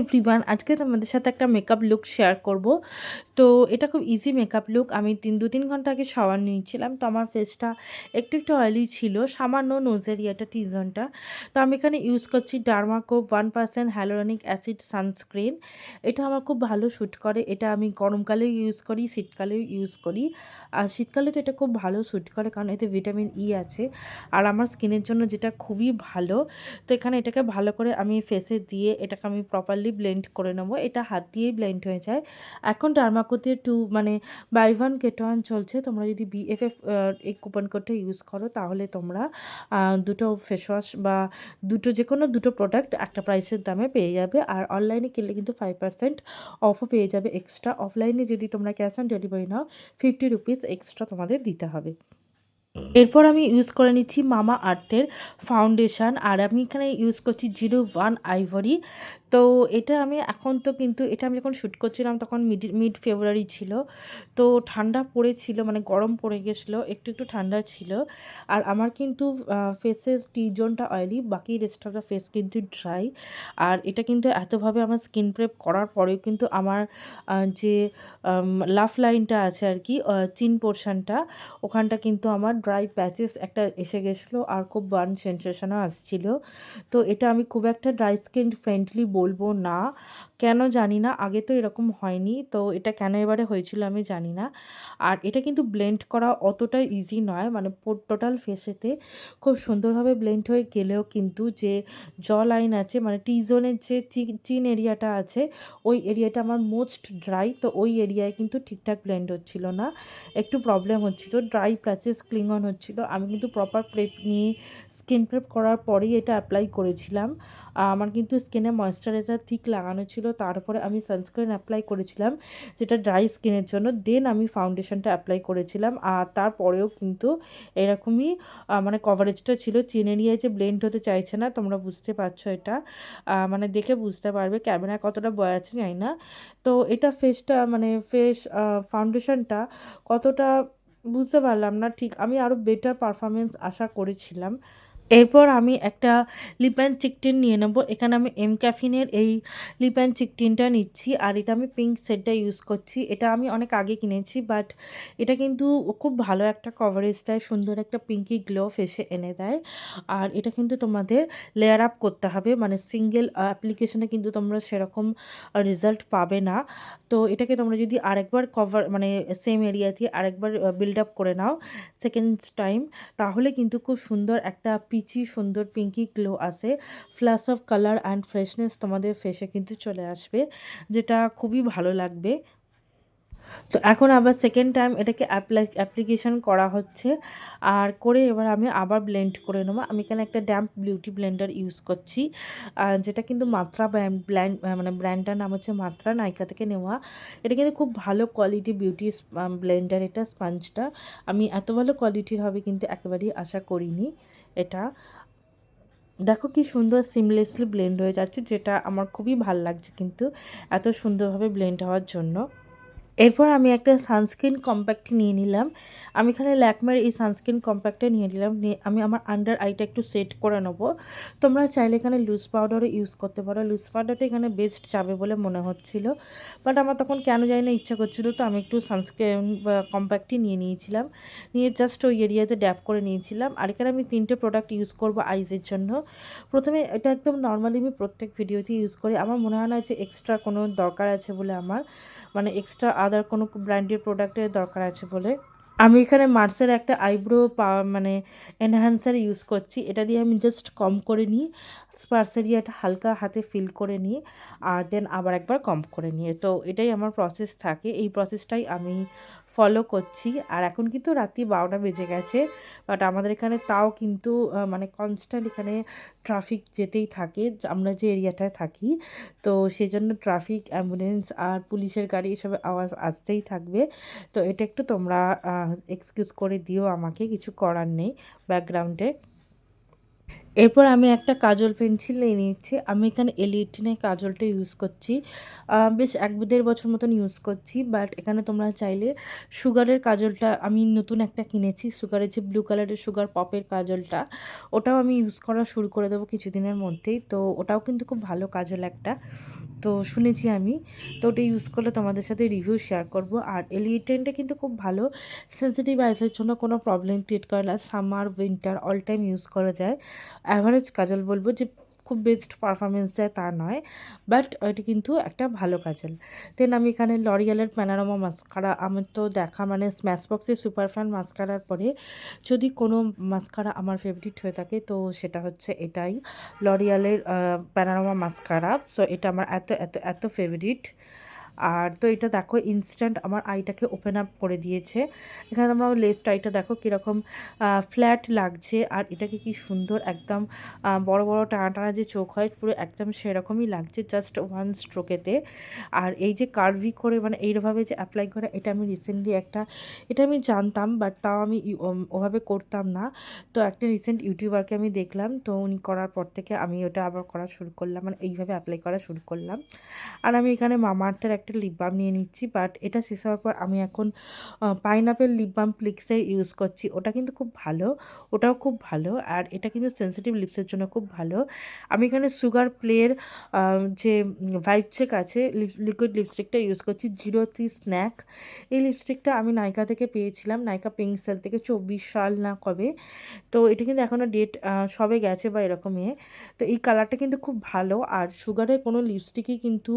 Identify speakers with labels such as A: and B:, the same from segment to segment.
A: Everyone, আজকে তোমাদের সাথে একটা মেকআপ লুক শেয়ার করব। তো এটা খুব ইজি মেকআপ লুক। আমি 2-3 ঘন্টা আগে শাওয়ার নিয়েছিলাম, তো আমার ফেসটা একটু একটু অয়েলি ছিল, সামান্য নোজের এটা টিজনটা। তো আমি এখানে ইউজ করছি ডার্মাকো 1% হ্যালোরনিক অ্যাসিড সানস্ক্রিন। এটা আমার খুব ভালো শ্যুট করে। এটা আমি গরমকালেও ইউজ করি, শীতকালেও ইউজ করি। আর শীতকালে তো এটা খুব ভালো শ্যুট করে, কারণ এতে ভিটামিন ই আছে, আর আমার স্কিনের জন্য যেটা খুবই ভালো। তো এখানে এটাকে ভালো করে আমি ফেসে দিয়ে এটাকে আমি প্রপারলি ব্লেন্ড করে নেব। এটা হাত দিয়েই ব্লেন্ড হয়ে যায়। এখন ডার্মাকোতে বাই ওয়ান গেট ওয়ান চলছে। তোমরা যদি BFF এই কুপন কোডটা ইউজ করো, তাহলে তোমরা দুটো ফেস ওয়াশ বা যে কোনো দুটো প্রোডাক্ট একটা প্রাইসের দামে পেয়ে যাবে। আর অনলাইনে কিনলে কিন্তু 5% অফও পেয়ে যাবে এক্সট্রা। অফলাইনে যদি তোমরা cash on delivery now, 50 rupees extra তোমাদের দিতে হবে। এরপর আমি ইউজ করে নিচ্ছি মামা আর্থের ফাউন্ডেশন, আর আমি এখানে ইউজ করছি 01 আইভরি। তো এটা আমি এখন তো কিন্তু এটা আমি যখন শ্যুট করছিলাম তখন মিড ফেব্রুয়ারি ছিল, তো ঠান্ডা পড়েছিল, মানে গরম পড়ে গেছিলো, একটু একটু ঠান্ডা ছিল। আর আমার কিন্তু ফেসের টি-জোনটা অয়েলি, বাকি রেস্ট অফ দ্য ফেস কিন্তু ড্রাই। আর এটা কিন্তু এতভাবে আমার স্কিন প্রেপ করার পরেও কিন্তু আমার যে লাফ লাইনটা আছে আর কি, চিন পোর্শনটা, ওখানটা কিন্তু আমার ড্রাই প্যাচেস একটা এসে গেছিলো, আর খুব বার্ন সেন্সেশনও আসছিলো। তো এটা আমি খুব একটা ড্রাই স্কিন ফ্রেন্ডলি বলবো না, কেন জানি না, আগে তো এরকম হয়নি, তো এটা কেন এবারে হয়েছিল আমি জানি না। আর এটা কিন্তু ব্লেন্ড করা অতটা ইজি নয়, মানে টোটাল ফেসেতে খুব সুন্দরভাবে ব্লেন্ড হয়ে গেলেও কিন্তু যে জ লাইন আছে, মানে টি জোনের যে চিন এরিয়াটা আছে, ওই এরিয়াটা আমার মোস্ট ড্রাই, তো ওই এরিয়ায় কিন্তু ঠিকঠাক ব্লেন্ড হচ্ছিল না, একটু প্রবলেম হচ্ছিলো, ড্রাই প্যাচেস ক্লিং অন হচ্ছিলো। আমি কিন্তু প্রপার প্রেপ নিয়ে স্কিন প্রেপ করার পরেই এটা অ্যাপ্লাই করেছিলাম। আমার কিন্তু স্কিনে ময়েশ্চারাইজার ঠিক লাগানো ছিল, তারপরে আমি সানস্ক্রিন অ্যাপ্লাই করেছিলাম যেটা ড্রাই স্কিনের জন্য, দেন আমি ফাউন্ডেশনটা অ্যাপ্লাই করেছিলাম। আর তারপরেও কিন্তু এরকমই মানে কভারেজটা ছিল, চিনে নিয়ে যে ব্লেন্ড হতে চাইছে না, তোমরা বুঝতে পারছো এটা, মানে দেখে বুঝতে পারবে, ক্যামেরা কতটা বয় আছে জানি না। তো এটা ফেস ফাউন্ডেশনটা কতটা বুঝতে পারলাম না ঠিক, আমি আরও বেটার পারফরমেন্স আশা করেছিলাম। এরপর আমি একটা লিপ অ্যান্ড চিকটিন নিয়ে নেবো। এখানে আমি ক্যাফিনের এই লিপ অ্যান্ড চিকটিনটা নিচ্ছি, আর এটা আমি পিঙ্ক শেডটা ইউজ করছি। এটা আমি অনেক আগে কিনেছি, বাট এটা কিন্তু খুব ভালো একটা কভারেজ দেয়, সুন্দর একটা পিঙ্কি গ্লো ফেসে এনে দেয়। আর এটা কিন্তু তোমাদের লেয়ার আপ করতে হবে, মানে সিঙ্গেল অ্যাপ্লিকেশনে কিন্তু তোমরা সেরকম রেজাল্ট পাবে না। তো এটাকে তোমরা যদি আরেকবার মানে সেম এরিয়াতে আরেকবার বিল্ড আপ করে নাও সেকেন্ড টাইম, তাহলে কিন্তু খুব সুন্দর একটা পিচি সুন্দর পিঙ্কি গ্লো আসে, flash of colour and freshness তোমাদের ফেসে কিন্তু চলে আসবে, যেটা খুবই ভালো লাগবে। তো এখন আবার সেকেন্ড টাইম এটাকে অ্যাপ্লিকেশন করা হচ্ছে, আর করে এবার আমি আবার ব্লেন্ড করে নেবো। আমি এখানে একটা ড্যাম্প বিউটি ব্লেন্ডার ইউজ করছি, যেটা কিন্তু মাত্রা মানে ব্র্যান্ডটার নাম হচ্ছে মাত্রা, নাইকা থেকে নেওয়া। এটা কিন্তু খুব ভালো কোয়ালিটি বিউটি ব্লেন্ডার, এটা স্পঞ্জটা আমি এত ভালো কোয়ালিটির হবে কিন্তু একেবারেই আশা করিনি। এটা দেখো কি সুন্দর সিমলেসলি ব্লেন্ড হয়ে যাচ্ছে, যেটা আমার খুবই ভাল লাগছে কিন্তু এত সুন্দরভাবে ব্লেন্ড হওয়ার জন্য। এরপর আমি একটা সানস্ক্রিন কম্প্যাক্ট নিয়ে নিলাম। আমি এখানে ল্যাকমের এই সানস্ক্রিন কম্প্যাক্টটা নিয়ে নিলাম, নিয়ে আমি আমার আন্ডার আইটা একটু সেট করে নেবো। তোমরা চাইলে এখানে লুজ পাউডারও ইউজ করতে পারো, লুজ পাউডারটা এখানে বেস্ট যাবে বলে মনে হচ্ছিলো, বাট আমার তখন কেন জানি না ইচ্ছা করছিলো, তো আমি একটু সানস্ক্রিন কম্প্যাক্টই নিয়ে নিয়েছিলাম, নিয়ে জাস্ট ওই এরিয়াতে ড্যাপ করে নিয়েছিলাম। আর এখানে আমি 3টে প্রোডাক্ট ইউজ করবো আইজের জন্য। প্রথমে এটা একদম নর্মালি আমি প্রত্যেক ভিডিওতে ইউজ করি, আমার মনে হয় না যে এক্সট্রা কোনো দরকার আছে বলে, আমার মানে এক্সট্রা আদার কোনো ব্র্যান্ডের প্রোডাক্টের দরকার আছে বলে। আমি এখানে মার্সের একটা আইব্রো মানে এনহ্যান্সার ইউজ করছি, এটা দিয়ে আমি জাস্ট কম করে নিই, স্পার্স এরিয়াটা হালকা হাতে ফিল করে নিই, আর দেন আবার একবার কম করে নিয়ে, তো এটাই আমার প্রসেস থাকে, এই প্রসেসটাই আমি ফলো করছি। আর এখন কিন্তু রাত্রি 12টা বেজে গেছে, বাট আমাদের এখানে তাও কিন্তু মানে কনস্ট্যান্ট এখানে ট্রাফিক যেতেই থাকে, আমরা যে এরিয়াটায় থাকি, তো সেই জন্য ট্রাফিক, অ্যাম্বুলেন্স আর পুলিশের গাড়ি এসবের আওয়াজ আসতেই থাকবে। তো এটা একটু তোমরা এক্সকিউজ করে দিও, আমাকে কিছু করার নেই ব্যাকগ্রাউন্ডে। এরপর আমি একটা কাজল পেন্সিল নিয়ে নিচ্ছি। আমি এখানে এলিটনের কাজলটা ইউজ করছি, বেশ 1-1.5 বছর মতন ইউজ করছি, বাট এখানে তোমরা চাইলে সুগারের কাজলটা আমি নতুন একটা কিনেছি, সুগারের যে ব্লু কালারের সুগার পপের কাজলটা, ওটাও আমি ইউজ করা শুরু করে দেবো কিছুদিনের মধ্যেই। তো ওটাও কিন্তু খুব ভালো কাজল একটা। তো শুনেছি আমি। তো ওটা ইউজ করলে তোমাদের সাথে রিভিউ শেয়ার করব। আর এলিয়েটেনটা কিন্তু খুব ভালো, সেনসিটিভ আইসের জন্য কোনো প্রবলেম ক্রিয়েট করে না। Summer, winter all time use করা যায়। অ্যাভারেজ কাজল বলবো, যে খুব বেস্ট পারফরমেন্স দেয় তা নয়, বাট এটি কিন্তু একটা ভালো কাজল। দেন আমি এখানে লরিয়ালের প্যানোরামা মাস্কারা, আমার তো দেখা মানে স্ম্যাশবক্সের সুপার ফ্যান মাস্কারার পরে যদি কোনো মাস্কারা আমার ফেভারিট হয়ে থাকে তো সেটা হচ্ছে এটাই, লরিয়ালের প্যানোরামা মাস্কারা। সো এটা আমার এত এত এত ফেভারিট। আর তো এটা দেখো ইনস্ট্যান্ট আমার আইটাকে ওপেন আপ করে দিয়েছে। এখানে তোমরা লেফট আইটা দেখো কীরকম ফ্ল্যাট লাগছে, আর এটাকে কি সুন্দর একদম বড় বড় টানা টানা যে চোখ হয় পুরো একদম সেরকমই লাগছে জাস্ট ওয়ান স্ট্রোকেতে। আর এই যে কার্ভি করে মানে এইভাবে যে অ্যাপ্লাই করে, এটা আমি রিসেন্টলি এটা আমি জানতাম বাট তাও আমি ওভাবে করতাম না। তো একটা রিসেন্ট ইউটিউবারকে আমি দেখলাম, তো উনি করার পর থেকে আমি ওটা আবার করা শুরু করলাম, মানে এইভাবে অ্যাপ্লাই করা শুরু করলাম। আর আমি এখানে মামাআর্থের একটা লিপ বাম নিয়ে নিচ্ছি, বাট এটা শেষ হওয়ার পর আমি এখন পাইনাপেল লিপ বাম প্লিক্সের ইউজ করছি। ওটা কিন্তু খুব ভালো, ওটাও খুব ভালো। আর এটা কিন্তু সেনসিটিভ লিপসের জন্য খুব ভালো। আমি এখানে সুগার প্লের যে ভাইব চেক আছে লিকুইড লিপস্টিকটা ইউজ করছি, 03 স্ন্যাক। এই লিপস্টিকটা আমি নাইকা থেকে পেয়েছিলাম, নাইকা পিঙ্ক সেল থেকে, 24 সাল না কবে। তো এটা কিন্তু এখনও ডেট সবে গেছে বা এরকমই। তো এই কালারটা কিন্তু খুব ভালো। আর সুগারের কোনো লিপস্টিকই কিন্তু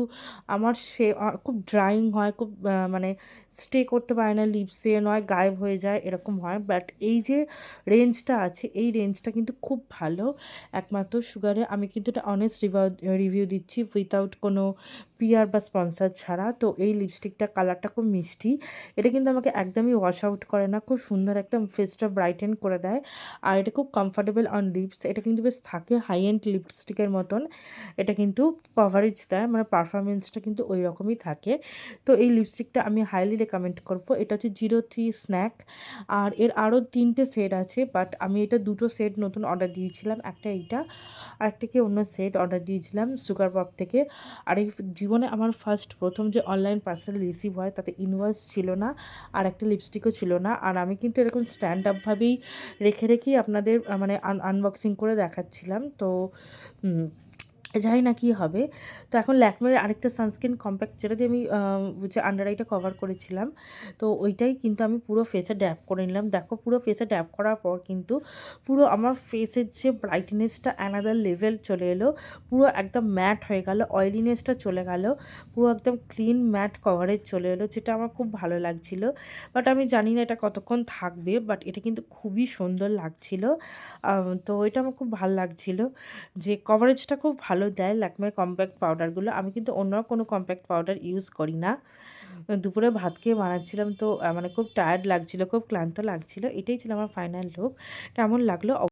A: আমার খুব ড্রাইং হয়, খুব মানে স্টে করতে পারে না লিপসে, নয় গায়েব হয়ে যায় এরকম হয়। বাট এই যে রেঞ্জটা আছে এই রেঞ্জটা কিন্তু খুব ভালো একমাত্র সুগারে। আমি কিন্তু এটা অনেস্ট রিভিউ দিচ্ছি উইথাউট কোনো পিআর বা স্পন্সার ছাড়া। তো এই লিপস্টিকটা কালারটা খুব মিষ্টি, এটা কিন্তু আমাকে একদমই ওয়াশ আউট করে না, খুব সুন্দর একটা ফেসটা ব্রাইটেন করে দেয়। আর এটা খুব কমফোর্টেবল অন লিপস, এটা কিন্তু বেশ থাকে হাই এন্ড লিপস্টিকের মতন। এটা কিন্তু কভারেজ দেয়, মানে পারফরমেন্সটা কিন্তু ওই রকমই থাকে। তো এই লিপস্টিকটা আমি হাইলি রেকমেন্ড করবো। এটা হচ্ছে 03 স্ন্যাক। আর এর আরও 3টে শেড আছে, বাট আমি এটা 2টো শেড নতুন অর্ডার দিয়েছিলাম, একটা এইটা আর একটা কি অন্য শেড অর্ডার দিয়েছিলাম সুগার পপ থেকে। আর এই জীবনে আমার প্রথম যে অনলাইন পার্সেল রিসিভ হয় তাতে ইনভয়েস ছিল না, আর একটা লিপস্টিকও ছিল না। আর আমি কিন্তু এরকম স্ট্যান্ড আপভাবেই রেখে রেখেই আপনাদের মানে আনবক্সিং করে দেখাচ্ছিলাম। তো জানি না কী হবে। তো এখন ল্যাকমের আরেকটা সানস্ক্রিন কম্প্যাক্ট, যেটা দিয়ে আমি যে আন্ডার আইটা কভার করেছিলাম, তো ওইটাই কিন্তু আমি পুরো ফেসে ড্যাব করে নিলাম। দেখো পুরো ফেসে ড্যাব করার পর কিন্তু পুরো আমার ফেসের যে ব্রাইটনেসটা অ্যানাদার লেভেল চলে এলো, পুরো একদম ম্যাট হয়ে গেল, অয়েলিনেসটা চলে গেল, পুরো একদম ক্লিন ম্যাট কভারেজ চলে এলো, যেটা আমার খুব ভালো লাগছিল। বাট আমি জানি না এটা কতক্ষণ থাকবে, বাট এটা কিন্তু খুবই সুন্দর লাগছিল। তো এটা আমার খুব ভালো লাগছিল যে কভারেজটা খুব ভালো দেয় ল্যাকমের কম্প্যাক্ট পাউডারগুলো। আমি কিন্তু অন্য কোনো কম্প্যাক্ট পাউডার ইউজ করি না। দুপুরে ভাত খেয়ে বানাচ্ছিলাম, তো মানে খুব টায়ার্ড লাগছিল, খুব ক্লান্ত লাগছিল। এটাই ছিল আমার ফাইনাল লুক। কেমন লাগলো